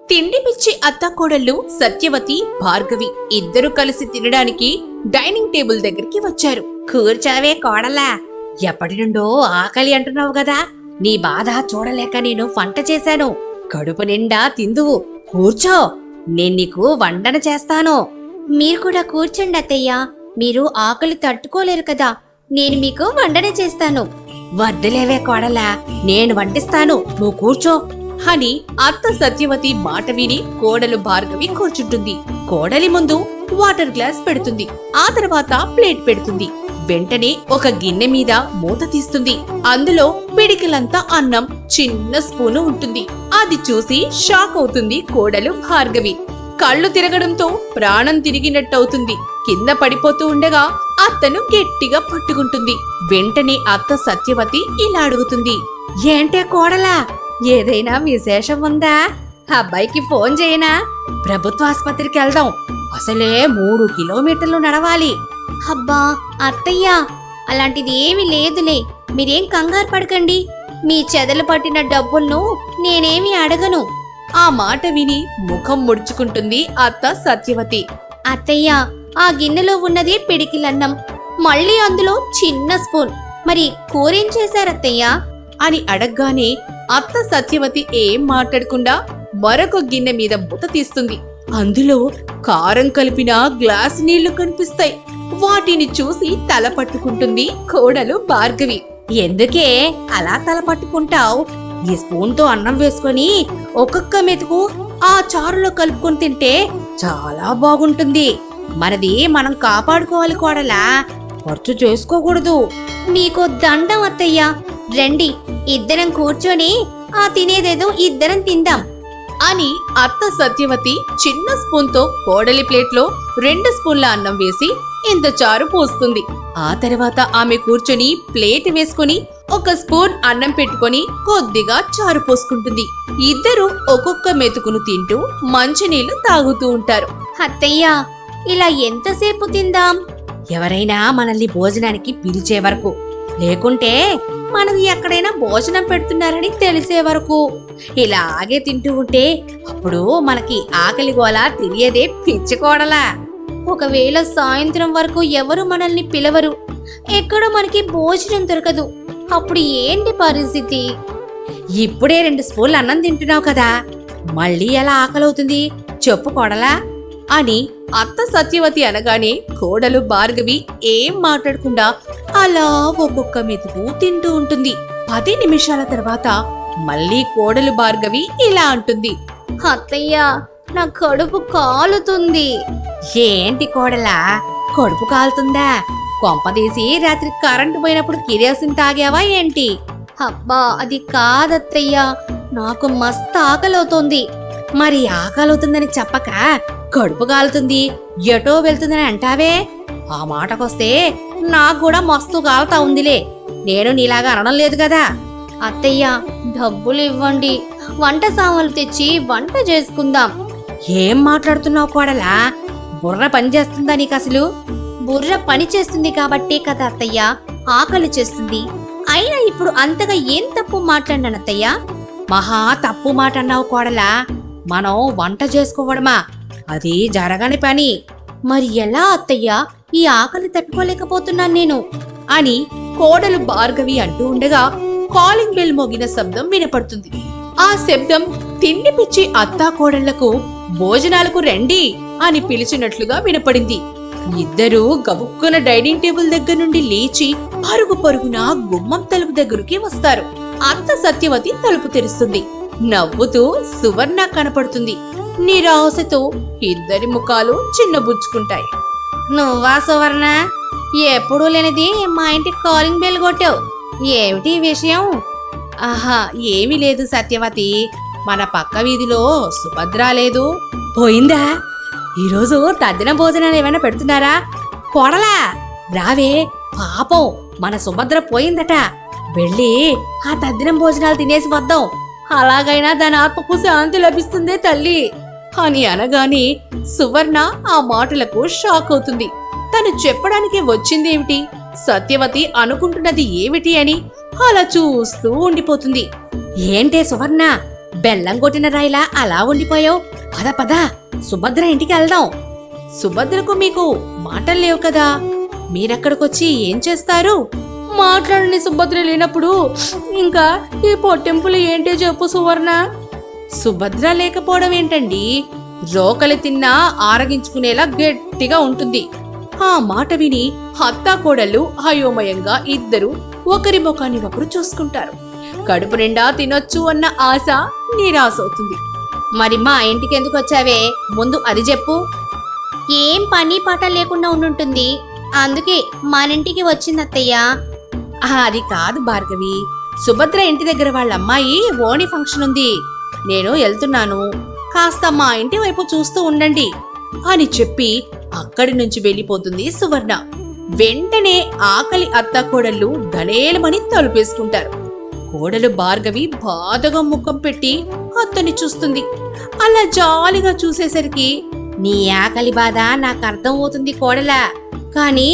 తిండి పిచ్చి అత్తాకోడళ్ళు సత్యవతి, భార్గవి ఇద్దరు కలిసి తినడానికి డైనింగ్ టేబుల్ దగ్గరికి వచ్చారు. కూర్చోవే కోడలా, ఎప్పటి నుండో ఆకలి అంటున్నావు కదా, నీ బాధ చూడలేక నేను వంట చేశాను. కడుపు నిండా తిందువు, కూర్చో, నేను నీకు వంటన చేస్తాను. మీరు కూడా కూర్చోండి అత్తయ్య, మీరు ఆకలి తట్టుకోలేరు కదా, నేను మీకు వంటన చేస్తాను. వద్దులేవే కోడలా, నేను వండిస్తాను, నువ్వు కూర్చో అని అత్త సత్యవతి మాట విని కోడలు భార్గవి కూర్చుంటుంది. కోడలి ముందు వాటర్ గ్లాస్ పెడుతుంది, ఆ తర్వాత ప్లేట్ పెడుతుంది. వెంటనే ఒక గిన్నె మీద మూత తీస్తుంది. అందులో పిడికిలంతా అన్నం, చిన్న స్పూను ఉంటుంది. అది చూసి షాక్ అవుతుంది కోడలు భార్గవి. కళ్ళు తిరగడంతో ప్రాణం తిరిగినట్టవుతుంది. కింద పడిపోతూ ఉండగా అత్తను గట్టిగా పట్టుకుంటుంది. వెంటనే అత్త సత్యవతి ఇలా అడుగుతుంది, ఏంటే కోడలా, ఏదైనా విశేషం ఉందా? అబ్బాయికి ఫోన్ చేయనా? ప్రభుత్వ ఆసుపత్రికి వెళ్దాం, అసలే 3 కిలోమీటర్లు నడవాలి. అబ్బా అత్తయ్య, అలాంటిది ఏమీ లేదులే, మీరేం కంగారు పడకండి. మీ చెదలు పట్టిన డబ్బులను నేనేమి అడగను. ఆ మాట విని ముఖం ముడుచుకుంటుంది అత్త సత్యవతి. అత్తయ్య, ఆ గిన్నెలో ఉన్నది పిడికిలన్నం, మళ్ళీ అందులో చిన్న స్పూన్. మరి కూరేం చేశారత్తయ్య అని అడగగానే అత్త సత్యవతి ఏం మాట్లాడకుండా మరొక గిన్నె మీద మూత తీస్తుంది. అందులో కారం కలిపిన గ్లాస్ నీళ్లు కనిపిస్తాయి. వాటిని చూసి తల పట్టుకుంటుంది కోడలు భార్గవి. ఎందుకే అలా తల పట్టుకుంటావు? ఈ స్పూన్ తో అన్నం వేసుకొని ఒక్కొక్క మెతుకు ఆ చారులో కలుపుకొని తింటే చాలా బాగుంటుంది. మనది మనం కాపాడుకోవాలి కోడలా, ఖర్చు చేసుకోకూడదు. మీకు దండం అత్తయ్య, రండి ఇద్దరం కూర్చొని ఆ తినేదేదో ఇద్దరం తిందాం అని అత్త సత్యవతి చిన్న స్పూన్ తో కోడలి ప్లేట్లో 2 స్పూన్ల అన్నం వేసి ఇంత చారు పోస్తుంది. ఆ తర్వాత ఆమె కూర్చొని ప్లేట్ వేసుకుని 1 స్పూన్ అన్నం పెట్టుకొని కొద్దిగా చారు పోసుకుంటుంది. ఇద్దరు ఒక్కొక్క మెతుకును తింటూ మంచినీళ్లు తాగుతూ ఉంటారు. అత్తయ్య, ఇలా ఎంతసేపు తిందాం? ఎవరైనా మనల్ని భోజనానికి పిలిచే వరకు, లేకుంటే మనది ఎక్కడైనా భోజనం పెడుతున్నారని తెలిసే వరకు ఇలాగే తింటూ ఉంటే అప్పుడు మనకి ఆకలి గోలా తెలియదే పిచ్చుకోడలా. ఒకవేళ సాయంత్రం వరకు ఎవరు మనల్ని పిలవరు, ఎక్కడ మనకి భోజనం దొరకదు, అప్పుడు ఏంటి పరిస్థితి? ఇప్పుడే 2 స్పూన్లు అన్నం తింటున్నావు కదా, మళ్ళీ ఎలా ఆకలవుతుంది చెప్పు కోడలా అని అత్త సత్యవతి అనగానే కోడలు భార్గవి ఏం మాట్లాడకుండా అలా ఒక్కొక్క మెతుకు తింటూ ఉంటుంది. 10 నిమిషాల తర్వాత మళ్ళీ కోడలు భార్గవి ఇలా అంటుంది, అత్తయ్య, నా కడుపు కాలుతుంది. ఏంటి కోడలా, కడుపు కాలుతుందా? కొంపదీసి రాత్రి కరెంటు పోయినప్పుడు కిరోసిన్ తాగావా ఏంటి? అబ్బా అది కాదత్తయ్య, నాకు మస్తు ఆకలవుతోంది. మరి ఆకలవుతుందని చెప్పక కడుపు కాలుతుంది, ఎటో వెళ్తుందని అంటావే? ఆ మాటకొస్తే నాకు కూడా మస్తు కాలుతా ఉందిలే, నేను నీలాగా అనడం లేదు కదా. అత్తయ్య, డబ్బులు ఇవ్వండి, వంట సామాన్లు తెచ్చి వంట చేసుకుందాం. ఏం మాట్లాడుతున్నావు కోడలా, బుర్ర పని చేస్తుందా నీకు అసలు? బుర్ర పని చేస్తుంది కాబట్టే కదా అత్తయ్య ఆకలి చేస్తుంది. అయినా ఇప్పుడు అంతగా ఏం తప్పు మాట్లాడినాను అత్తయ్య? మహా తప్పు మాట అన్నావు కోడలా. మనం వంట చేసుకోవడమా, అది జరగని పని. మరి ఎలా అత్తయ్య, ఈ ఆకలి తట్టుకోలేకపోతున్నాను నేను అని కోడలు భార్గవి అంటూ ఉండగా కాలింగ్ బెల్ మోగిన శబ్దం వినపడుతుంది. ఆ శబ్దం తిండి పిచ్చి అత్తా కోడళ్లకు భోజనాలకు రండి అని పిలిచినట్లుగా వినపడింది. ఇద్దరూ గబుక్కున డైనింగ్ టేబుల్ దగ్గర నుండి లేచి పరుగు పరుగున గుమ్మం తలుపు దగ్గరికి వస్తారు. అత్త సత్యవతి తలుపు తెరుస్తుంది. నవ్వుతూ సువర్ణ కనపడుతుంది. నిరాశతో ఇద్దరి ముఖాలు చిన్నబుచ్చుకుంటాయి. నువ్వా సువర్ణ? ఎప్పుడూ లేనిది మా ఇంటి కాలింగ్ బెల్ కొట్టావు, ఏమిటి విషయం? ఆహా, ఏమీ లేదు సత్యవతి, మన పక్క వీధిలో సుభద్ర లేదు, పోయిందా? ఈరోజు తద్దిన భోజనాలు ఏమైనా పెడుతున్నారా? కోడలా రావే, పాపం మన సుభద్ర పోయిందట, వెళ్ళి ఆ తద్దినం భోజనాలు తినేసి వద్దాం, అలాగైనా దాని ఆత్మకు శాంతి లభిస్తుందే తల్లి అని అనగానే సువర్ణ ఆ మాటలకు షాక్ అవుతుంది. తను చెప్పడానికి వచ్చిందేమిటి, సత్యవతి అనుకుంటున్నది ఏమిటి అని అలా చూస్తూ ఉండిపోతుంది. ఏంటే సువర్ణ, బెల్లం కొట్టిన రాయిలా అలా ఉండిపోయావు. పద పద, సుభద్ర ఇంటికి వెళ్దాం. సుభద్రకు మీకు మాటలు లేవు కదా, మీరక్కడికొచ్చి ఏం చేస్తారు? మాట్లాడని సుభద్ర లేనప్పుడు ఇంకా ఈ పొట్టింపులు ఏంటి చెప్పు సువర్ణ. సుభద్ర లేకపోవడం ఏంటండి, రోకలి తిన్నా ఆరగించుకునేలా గట్టిగా ఉంటుంది. ఆ మాట విని అత్తా కోడళ్ళు అయోమయంగా ఇద్దరు ఒకరి ముఖాన్ని ఒకరు చూసుకుంటారు. కడుపు నిండా తినొచ్చు అన్న ఆశ నిరాశ అవుతుంది. మరి మా ఇంటికి ఎందుకు వచ్చావే, ముందు అది చెప్పు. ఏం పని పాట లేకుండా ఉండుంటుంది, అందుకే మనింటికి వచ్చింది అత్తయ్య. అది కాదు భార్గవి, సుభద్ర ఇంటి దగ్గర వాళ్ళ అమ్మాయి ఓణి ఫంక్షన్ ఉంది, నేను వెళ్తున్నాను, కాస్త మా ఇంటి వైపు చూస్తూ ఉండండి అని చెప్పి అక్కడి నుంచి వెళ్ళిపోతుంది సువర్ణ. వెంటనే ఆకలి అత్త కోడళ్ళు గలేలమని తలుపేసుకుంటారు. కోడలు భార్గవి బాధగా ముఖం పెట్టి అత్తని చూస్తుంది. అలా జాలిగా చూసేసరికి, నీ ఆకలి బాధ నాకు అర్థం అవుతుంది కోడలా, కానీ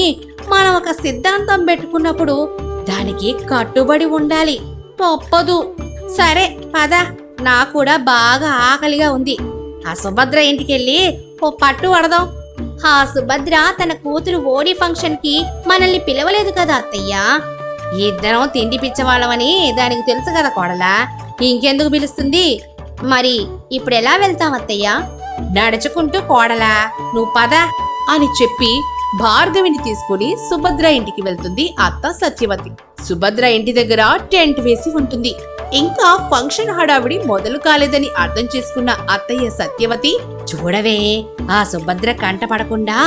మనం ఒక సిద్ధాంతం పెట్టుకున్నప్పుడు దానికి కట్టుబడి ఉండాలి, తప్పదు. సరే పద, నాకు కూడా బాగా ఆకలిగా ఉంది. ఆ సుభద్ర ఇంటికెళ్ళి ఓ పట్టు వడదాం. ఆ సుభద్ర తన కూతురు ఓడి ఫంక్షన్ కి మనల్ని పిలవలేదు కదా అత్తయ్య. ఇద్దరం తిండి పిచ్చవాళ్ళమని దానికి తెలుసు కదా కోడలా, ఇంకెందుకు పిలుస్తుంది? మరి ఇప్పుడు ఎలా వెళ్తాం అత్తయ్య? నడుచుకుంటూ కోడలా, నువ్వు పద అని చెప్పి భార్గవిని తీసుకుని సుభద్ర ఇంటికి వెళ్తుంది అత్త సత్యవతి. సుభద్ర ఇంటి దగ్గర టెంట్ వేసి ఉంటుంది. ఇంకా ఫంక్షన్ హడావిడి మొదలు కాలేదని అర్థం చేసుకున్న అత్తయ్య సత్యవతి, చూడవే, ఆ సుభద్ర కంట పడకుండా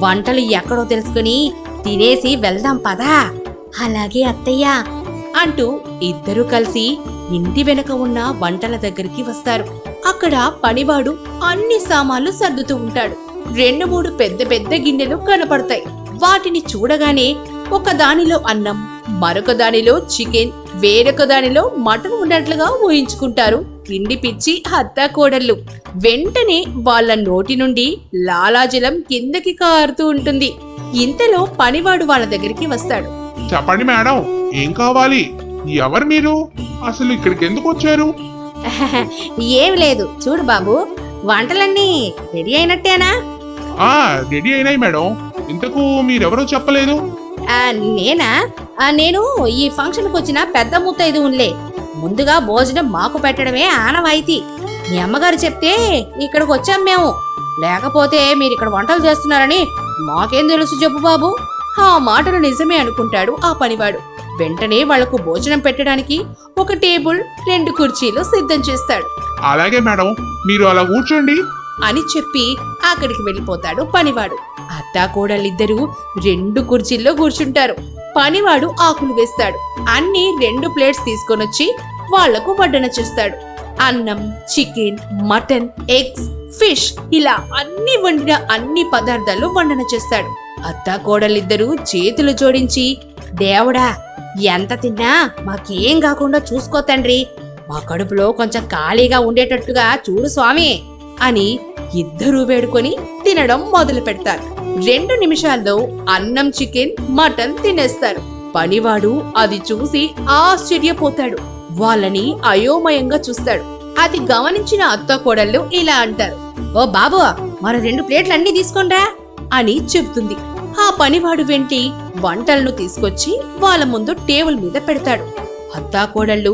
వంటలు ఎక్కడో తెలుసుకుని తినేసి వెళ్దాం పదా. అలాగే అత్తయ్య అంటూ ఇద్దరూ కలిసి ఇంటి వెనక ఉన్న వంటల దగ్గరికి వస్తారు. అక్కడ పనివాడు అన్ని సామాన్లు సర్దుతూ ఉంటాడు. 2-3 పెద్ద పెద్ద గిన్నెలు కనపడతాయి. వాటిని చూడగానే ఒక దానిలో అన్నం, మరొక దానిలో చికెన్, వేరొక దానిలో మటన్ ఉన్నట్లుగా ఊహించుకుంటారు తిండి పిచ్చి అత్తా కోడళ్ళు. వెంటనే వాళ్ళ నోటి నుండి లాలాజలం కిందకి కారుతూ ఉంటుంది. ఇంతలో పనివాడు వాళ్ళ దగ్గరికి వస్తాడు. చెప్పండి మేడం, ఏం కావాలి? ఎవరు మీరు? అసలు ఇక్కడికి ఎందుకు వచ్చారు? ఏం లేదు, చూడు బాబు, వంటలన్నీ రెడీ అయినట్టేనా? రెడీ అయినాయి మేడం. ఇంతకు మీరెవరో చెప్పలేదు. నేనా? నేను ఈ ఫంక్షన్ కు వచ్చిన పెద్ద ముత్తైదువులే. ముందుగా భోజనం మాకు పెట్టడమే ఆనవాయితీ. మీ అమ్మగారు చెప్తే ఇక్కడికి వచ్చాం మేము, లేకపోతే మీరు ఇక్కడ వంటలు చేస్తున్నారని మాకేం తెలుసు చెప్పు బాబు. ఆ మాటలు నిజమే అనుకుంటాడు ఆ పనివాడు. వెంటనే వాళ్లకు భోజనం పెట్టడానికి ఒక టేబుల్, 2 కుర్చీలు సిద్ధం చేస్తాడు. అలాగే మేడం, మీరు అలా కూర్చోండి అని చెప్పి అక్కడికి వెళ్ళిపోతాడు పనివాడు. అత్తా కోడలిద్దరూ 2 కుర్చీల్లో కూర్చుంటారు. పనివాడు ఆకులు వేస్తాడు. అన్ని 2 ప్లేట్స్ తీసుకొనొచ్చి వాళ్లకు వడ్డన చేస్తాడు. అన్నం, చికెన్, మటన్, ఎగ్స్, ఫిష్, ఇలా అన్ని వండిన అన్ని పదార్థాలు వడ్డన చేస్తాడు. అత్తా కోడలిద్దరూ చేతులు జోడించి, దేవుడా, ఎంత తిన్నా మాకేం కాకుండా చూసుకో తండ్రి, మా కడుపులో కొంచెం ఖాళీగా ఉండేటట్టుగా చూడు స్వామి అని ఇద్దరూ వేడుకొని తినడం మొదలు పెడతారు. 2 నిమిషాల్లో అన్నం, చికెన్, మటన్ తినేస్తారు. పనివాడు అది చూసి ఆశ్చర్యపోతాడు. వాళ్ళని అయోమయంగా చూస్తాడు. అది గమనించిన అత్త కోడళ్ళు ఇలా అంటారు. ఓ బాబు, మరో 2 ప్లేట్లు అన్ని తీసుకోండ్రా అని చెబుతుంది. ఆ పనివాడు వెంటి వంటలను తీసుకొచ్చి వాళ్ళ ముందు టేబుల్ మీద పెడతాడు. అత్తా కోడళ్ళు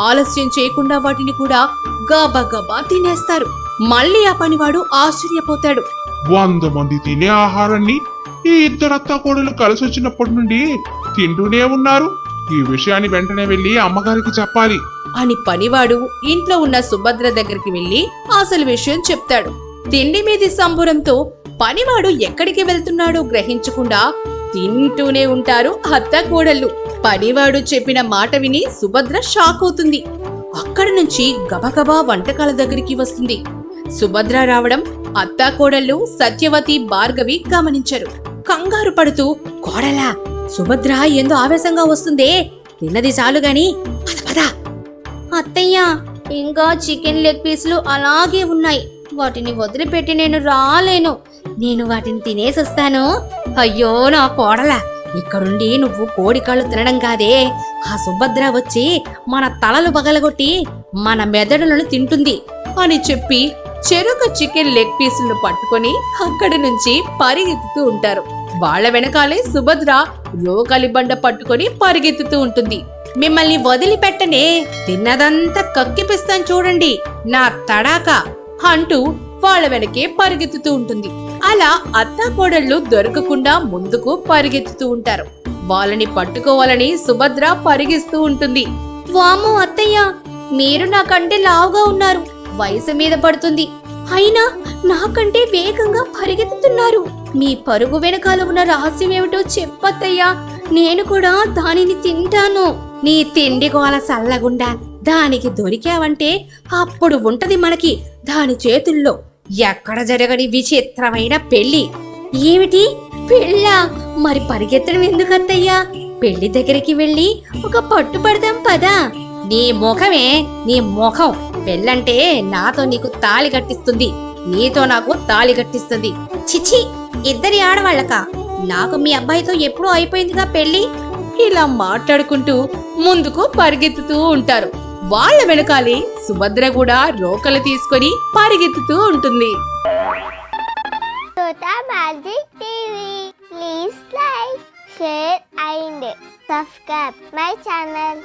ఆలస్యం చేయకుండా వాటిని కూడా గబగబా తినేస్తారు. మళ్ళీ ఆ పనివాడు ఆశ్చర్యపోతాడు. 100 మంది తినే ఆహారాన్ని ఈ ఇద్దరు అత్తా కోడలు కలిసి వచ్చినప్పటి నుండి తింటూనే ఉన్నారు. ఈ విషయాన్ని వెంటనే వెళ్లి అమ్మగారికి చెప్పాలి అని పనివాడు ఇంట్లో ఉన్న సుభద్ర దగ్గరికి వెళ్లి అసలు విషయం చెప్తాడు. తిండి మీది సంబురంతో పనివాడు ఎక్కడికి వెళ్తున్నాడో గ్రహించకుండా తింటూనే ఉంటారు అత్తా కోడళ్ళు. పనివాడు చెప్పిన మాట విని సుభద్ర షాక్ అవుతుంది. అక్కడి నుంచి గబగబా వంటకాల దగ్గరికి వస్తుంది. సుభద్ర రావడం అత్తా కోడళ్ళు సత్యవతి, భార్గవి గమనించరు. కంగారు పడుతూ, కోడలా, సుభద్ర ఎంతో ఆవేశంగా వస్తుందే, తిన్నది చాలు గాని పద పద. అత్తయ్య, ఇంకా చికెన్ లెగ్ పీసులు అలాగే ఉన్నాయి, వాటిని వదిలిపెట్టి నేను రాలేను. నేను వాటిని తినేసొస్తాను. అయ్యో నా కోడలా, ఇక్కడుండి నువ్వు కోడి కాళ్ళు తినడం కాదే, ఆ సుభద్ర వచ్చి మన తలలు పగలగొట్టి మన మెదడులను తింటుంది అని చెప్పి చెరొక చికెన్ లెగ్ పీసులను పట్టుకొని అక్కడి నుంచి పరిగెత్తుతూ ఉంటారు. వాళ్ళ వెనకాలే సుభద్ర రోకలి బండ పట్టుకొని పరిగెత్తుతూ ఉంటుంది. మిమ్మల్ని వదిలిపెట్టనే, తిన్నదంతా కక్కిపిస్తాను చూడండి నా తడాక అంటూ వాళ్ళ వెనకే పరిగెత్తుతూ ఉంటుంది. అలా అత్తాకోడళ్ళు దొరకకుండా ముందుకు పరిగెత్తుతూ ఉంటారు. వాళ్ళని పట్టుకోవాలని సుభద్ర పరిగిస్తూ ఉంటుంది. వామ్మో అత్తయ్య, మీరు నాకంటే లావుగా ఉన్నారు, వయసు మీద పడుతుంది, అయినా నాకంటే వేగంగా పరిగెత్తుతున్నారు. మీ పరుగు వెనకాల ఉన్న రహస్యం ఏమిటో చెప్పత్తయ్యా, నేను కూడా దానిని తింటాను. నీ తిండి గోల సల్లగుండా దానికి దొరికావంటే అప్పుడు ఉంటది మనకి దాని చేతుల్లో ఎక్కడ జరగని విచిత్రమైన పెళ్లి. ఏమిటి పెళ్ళా? మరి పరిగెత్తడం ఎందుకు అత్తయ్యా? పెళ్లి దగ్గరికి వెళ్ళి ఒక పట్టు పడదాం పదా. నీ ముఖమే, నీ ముఖం పెళ్ళంటే నాతో నీకు తాళి కట్టిస్తుంది, నీతో నాకు తాళి కట్టిస్తుంది. చిచి, ఇద్దరి ఆడవాళ్ళక? నాకు మీ అబ్బాయితో ఎప్పుడూ అయిపోయిందిగా పెళ్లి. ఇలా మాట్లాడుకుంటూ ముందుకు పరిగెత్తుతూ ఉంటారు. వాళ్ళ వెనకాలే సుభద్ర కూడా రోకలు తీసుకొని పరిగెత్తుతూ ఉంటుంది. Tota Magic TV. Please like, share and subscribe my channel.